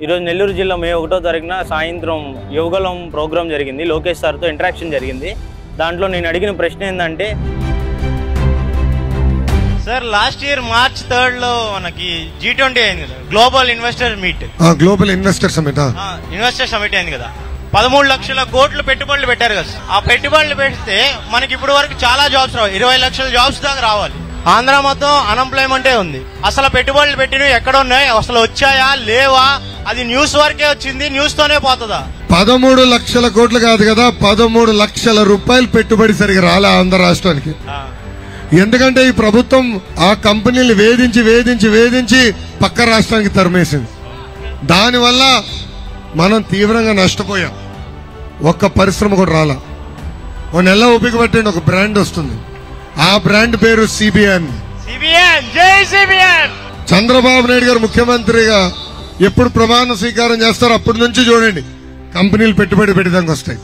ఈరోజు నెల్లూరు జిల్లా మే 1వ తారీఖున సాయంత్రం యువగలం ప్రోగ్రామ్ జరిగింది. లోకేష్ సార్తో ఇంటరాక్షన్ జరిగింది. దాంట్లో నేను అడిగిన ప్రశ్న ఏంటంటే, సార్ లాస్ట్ ఇయర్ March 3 మనకి G20 అయింది కదా, global investor meet, global investor summit అయింది కదా. 13 లక్షల కోట్లు పెట్టుబడులు పెట్టారు కదా. ఆ పెట్టుబడులు పెడితే మనకి ఇప్పుడు వరకు చాలా జాబ్స్ రావాలి, 20 లక్షల జాబ్స్ దాకా రావాలి. ఆంధ్ర మొత్తం అన్ఎంప్లాయ్మెంటే ఉంది. అసలు పెట్టుబడులు పెట్టినవి ఎక్కడ ఉన్నాయి, అసలు వచ్చాయా లేవా, అది న్యూస్ వరకే వచ్చింది, న్యూస్ తోనే పోతుందా? 13 లక్షల కోట్లు కాదు కదా, 13 లక్షల రూపాయలు పెట్టుబడి సరిగా రాలే ఆంధ్ర రాష్ట్రానికి. ఎందుకంటే ఈ ప్రభుత్వం ఆ కంపెనీలు వేధించి వేధించి వేధించి పక్క రాష్ట్రానికి తరిమేసింది. దానివల్ల మనం తీవ్రంగా నష్టపోయాం. ఒక్క పరిశ్రమ కూడా రాలా. ఓ నెల ఓపిక పట్టండి, ఒక బ్రాండ్ వస్తుంది. ఆ బ్రాండ్ పేరు CBN. చంద్రబాబు నాయుడు గారు ముఖ్యమంత్రిగా ఎప్పుడు ప్రమాణ స్వీకారం చేస్తారో అప్పటి నుంచి చూడండి కంపెనీలు పెట్టుబడి పెట్టడానికి వస్తాయి.